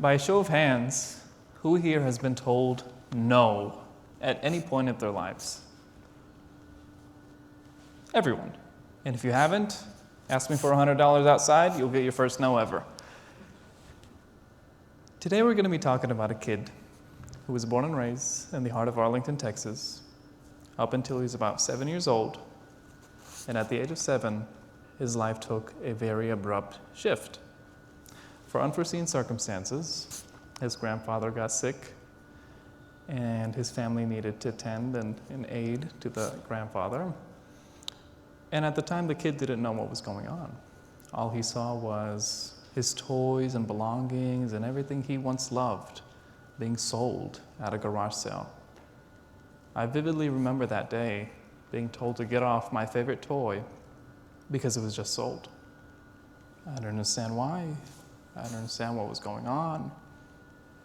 By a show of hands, who here has been told no at any point of their lives? Everyone. And if you haven't, ask me for $100 outside, you'll get your first no ever. Today we're going to be talking about a kid who was born and raised in the heart of Arlington, Texas, up until he was about 7 years old. And at the age of 7, his life took a very abrupt shift. For unforeseen circumstances, his grandfather got sick, and his family needed to tend and aid to the grandfather. And at the time, the kid didn't know what was going on. All he saw was his toys and belongings and everything he once loved being sold at a garage sale. I vividly remember that day being told to get off my favorite toy because it was just sold. I didn't understand why. I didn't understand what was going on.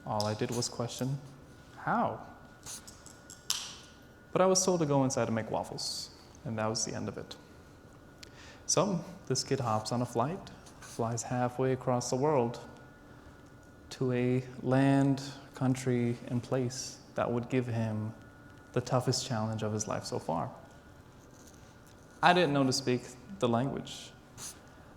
All I did was question, how? But I was told to go inside and make waffles, and that was the end of it. So this kid hops on a flight, flies halfway across the world to a land, country, and place that would give him the toughest challenge of his life so far. I didn't know to speak the language.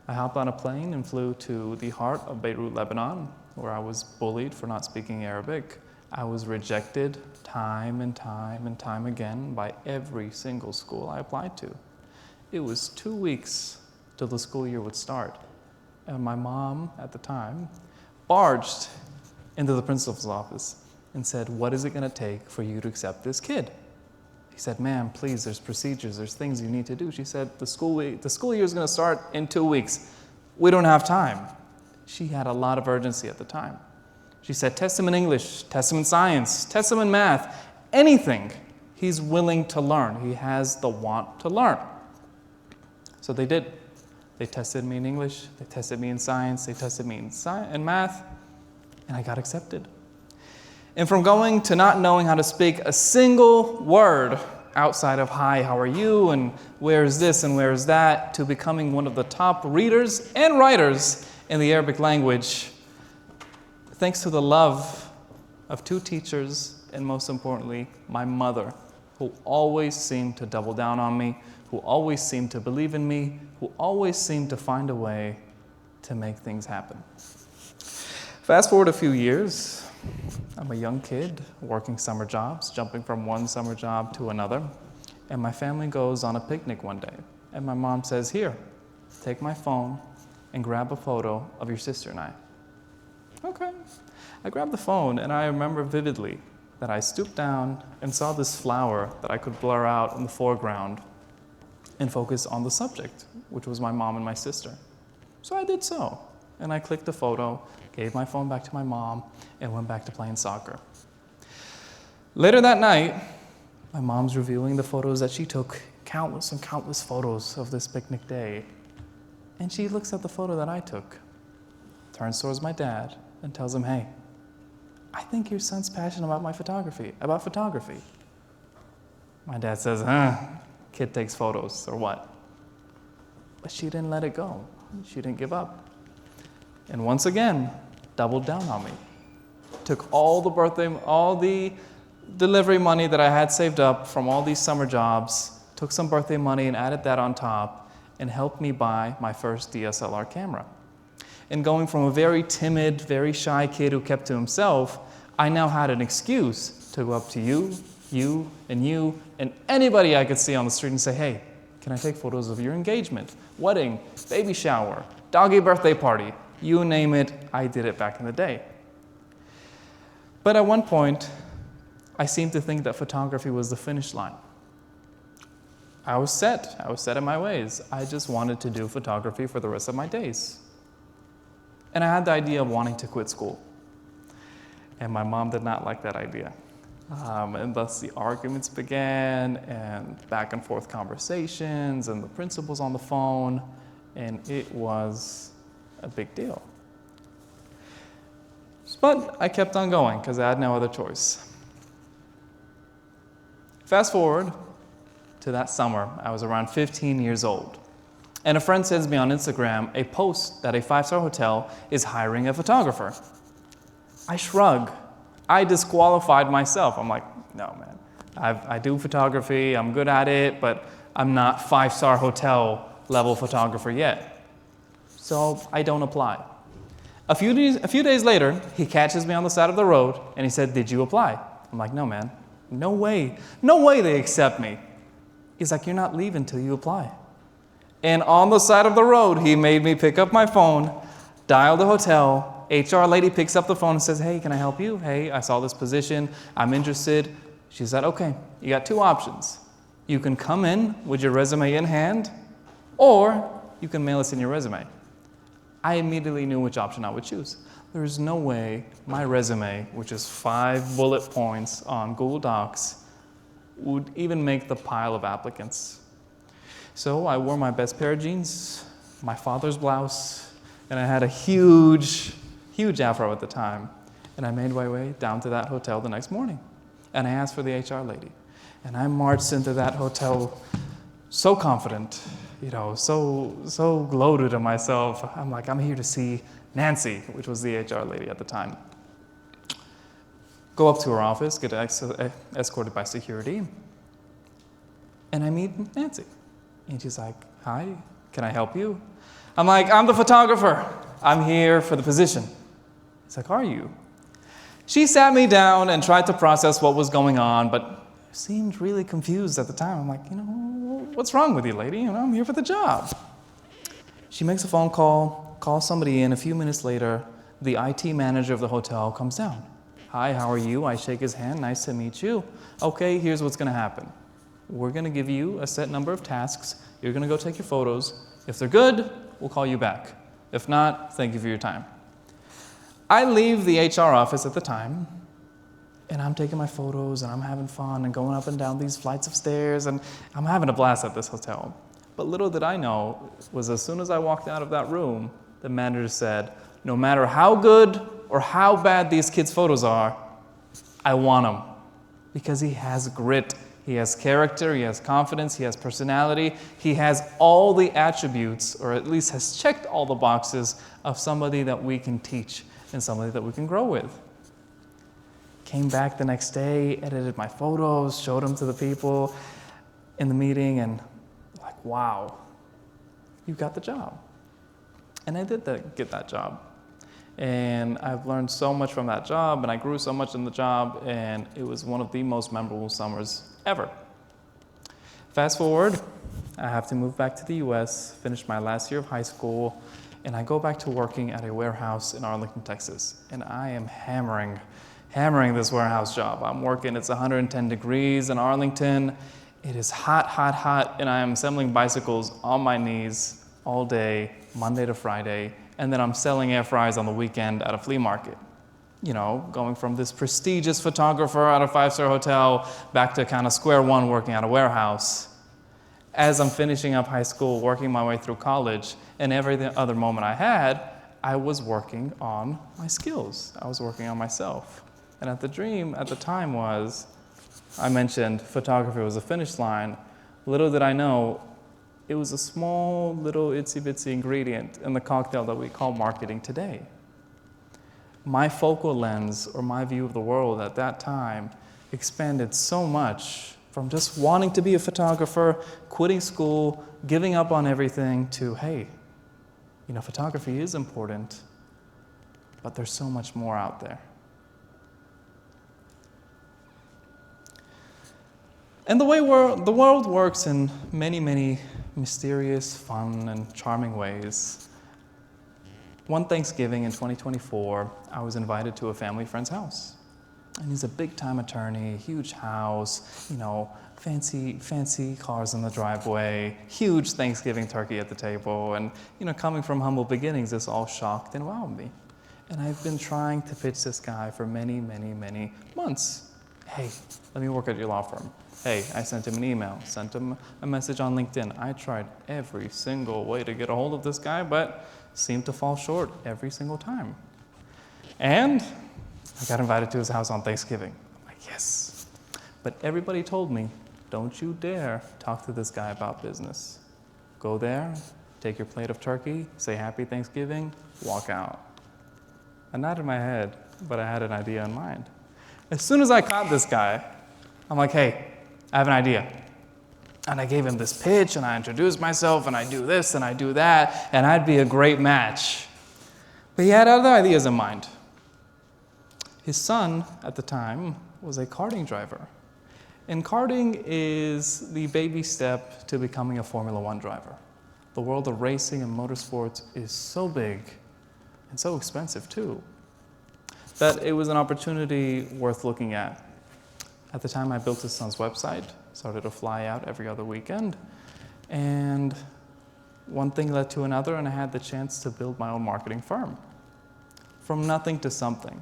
I hopped on a plane and flew to the heart of Beirut, Lebanon, where I was bullied for not speaking Arabic. I was rejected time and time again by every single school I applied to. It was 2 weeks till the school year would start, and my mom at the time barged into the principal's office and said, "What is it going to take for you to accept this kid?" He said, "Ma'am, please, there's procedures, there's things you need to do." She said, the school year is going to start in 2 weeks. We don't have time. She had a lot of urgency at the time. She said, test him in English, test him in science, test him in math, anything he's willing to learn. He has the want to learn. So they did. They tested me in English, they tested me in science, they tested me in math, and I got accepted. And from going to not knowing how to speak a single word outside of hi, how are you, and where is this and where is that, to becoming one of the top readers and writers in the Arabic language, thanks to the love of 2 teachers, and most importantly, my mother, who always seemed to double down on me, who always seemed to believe in me, who always seemed to find a way to make things happen. Fast forward a few years, I'm a young kid working summer jobs, jumping from one summer job to another, and my family goes on a picnic one day, and my mom says, "Here, take my phone and grab a photo of your sister and I." Okay. I grabbed the phone, and I remember vividly that I stooped down and saw this flower that I could blur out in the foreground and focus on the subject, which was my mom and my sister. So I did so, and I clicked the photo, gave my phone back to my mom, and went back to playing soccer. Later that night, my mom's reviewing the photos that she took, countless and countless photos of this picnic day, and she looks at the photo that I took, turns towards my dad, and tells him, "Hey, I think your son's passionate about photography. My dad says, kid takes photos, or what? But she didn't let it go. She didn't give up. And once again, doubled down on me. Took all the delivery money that I had saved up from all these summer jobs, took some birthday money and added that on top, and helped me buy my first DSLR camera. And going from a very timid, very shy kid who kept to himself, I now had an excuse to go up to you, and anybody I could see on the street and say, "Hey, can I take photos of your engagement, wedding, baby shower, doggy birthday party?" You name it, I did it back in the day. But at one point, I seemed to think that photography was the finish line. I was set in my ways. I just wanted to do photography for the rest of my days. And I had the idea of wanting to quit school. And my mom did not like that idea. And thus the arguments began, and back and forth conversations, and the principal's on the phone, and it was a big deal. But I kept on going because I had no other choice. Fast forward to that summer, I was around 15 years old. And a friend sends me on Instagram a post that a 5-star hotel is hiring a photographer. I shrug. I disqualified myself. I'm like, no, man. I do photography, I'm good at it, but I'm not 5-star hotel level photographer yet. So I don't apply. A few days later, he catches me on the side of the road and he said, did you apply? I'm like, no, man. No way. No way they accept me. He's like, you're not leaving till you apply. And on the side of the road, he made me pick up my phone, dial the hotel. HR lady picks up the phone and says, hey, can I help you? Hey, I saw this position. I'm interested. She said, okay, you got 2 options. You can come in with your resume in hand, or you can mail us in your resume. I immediately knew which option I would choose. There is no way my resume, which is 5 bullet points on Google Docs, would even make the pile of applicants. So I wore my best pair of jeans, my father's blouse, and I had a huge afro at the time. And I made my way down to that hotel the next morning. And I asked for the HR lady. And I marched into that hotel so confident, so gloated in myself. I'm like, I'm here to see Nancy, which was the HR lady at the time. Go up to her office, get escorted by security, and I meet Nancy. And she's like, hi, can I help you? I'm like, I'm the photographer. I'm here for the position. She's like, are you? She sat me down and tried to process what was going on, but seemed really confused at the time. I'm like, what's wrong with you, lady? I'm here for the job. She makes a phone call, calls somebody in. A few minutes later, the IT manager of the hotel comes down. Hi, how are you? I shake his hand. Nice to meet you. Okay, here's what's going to happen. We're going to give you a set number of tasks. You're going to go take your photos. If they're good, we'll call you back. If not, thank you for your time. I leave the HR office at the time, and I'm taking my photos, and I'm having fun, and going up and down these flights of stairs, and I'm having a blast at this hotel. But little did I know was as soon as I walked out of that room, the manager said, no matter how good or how bad these kids' photos are, I want them. Because he has grit, he has character, he has confidence, he has personality, he has all the attributes, or at least has checked all the boxes of somebody that we can teach and somebody that we can grow with. Came back the next day, edited my photos, showed them to the people in the meeting, and like, wow, you got the job. And I did get that job. And I've learned so much from that job, and I grew so much in the job, and it was one of the most memorable summers ever. Fast forward, I have to move back to the US, finish my last year of high school, and I go back to working at a warehouse in Arlington, Texas. And I am hammering this warehouse job. I'm working, it's 110 degrees in Arlington. It is hot, hot, hot, and I am assembling bicycles on my knees all day, Monday to Friday, and then I'm selling air fryers on the weekend at a flea market. Going from this prestigious photographer at a 5-star hotel back to kind of square one working at a warehouse. As I'm finishing up high school, working my way through college, and every other moment I had, I was working on my skills. I was working on myself. And the dream at the time was, I mentioned photography was a finish line. Little did I know, it was a small little itsy-bitsy ingredient in the cocktail that we call marketing today. My focal lens, or my view of the world at that time, expanded so much from just wanting to be a photographer, quitting school, giving up on everything, to, hey, photography is important, but there's so much more out there. And the way the world works in many, many mysterious, fun, and charming ways. One Thanksgiving in 2024, I was invited to a family friend's house. And he's a big-time attorney, huge house, fancy cars in the driveway, huge Thanksgiving turkey at the table. And, coming from humble beginnings, this all shocked and wowed me. And I've been trying to pitch this guy for many, many, many months. Hey, let me work at your law firm. Hey, I sent him an email, sent him a message on LinkedIn. I tried every single way to get a hold of this guy, but seemed to fall short every single time. And I got invited to his house on Thanksgiving. I'm like, yes. But everybody told me, don't you dare talk to this guy about business. Go there, take your plate of turkey, say happy Thanksgiving, walk out. I nodded my head, but I had an idea in mind. As soon as I caught this guy, I'm like, hey, I have an idea. And I gave him this pitch, and I introduced myself, and I do this, and I do that, and I'd be a great match. But he had other ideas in mind. His son, at the time, was a karting driver. And karting is the baby step to becoming a Formula One driver. The world of racing and motorsports is so big, and so expensive too, that it was an opportunity worth looking at. At the time, I built his son's website, started to fly out every other weekend, and one thing led to another, and I had the chance to build my own marketing firm. From nothing to something.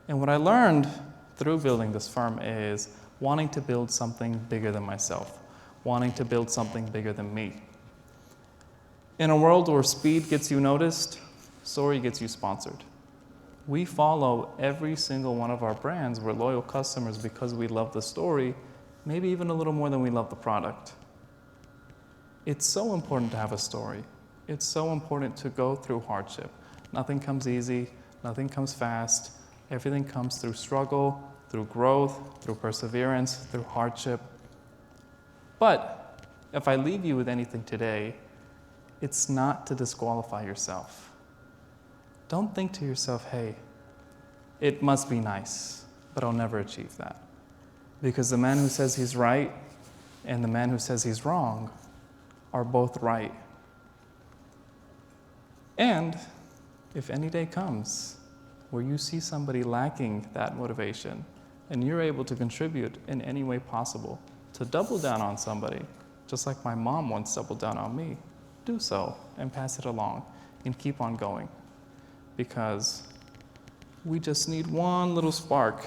And what I learned through building this firm is wanting to build something bigger than myself, wanting to build something bigger than me. In a world where speed gets you noticed, story gets you sponsored. We follow every single one of our brands. We're loyal customers because we love the story, maybe even a little more than we love the product. It's so important to have a story. It's so important to go through hardship. Nothing comes easy, nothing comes fast. Everything comes through struggle, through growth, through perseverance, through hardship. But if I leave you with anything today, it's not to disqualify yourself. Don't think to yourself, hey, it must be nice, but I'll never achieve that. Because the man who says he's right and the man who says he's wrong are both right. And if any day comes where you see somebody lacking that motivation and you're able to contribute in any way possible to double down on somebody, just like my mom once doubled down on me, do so and pass it along and keep on going. Because we just need one little spark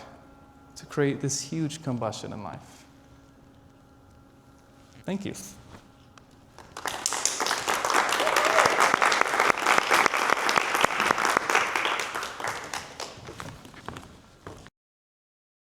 to create this huge combustion in life. Thank you.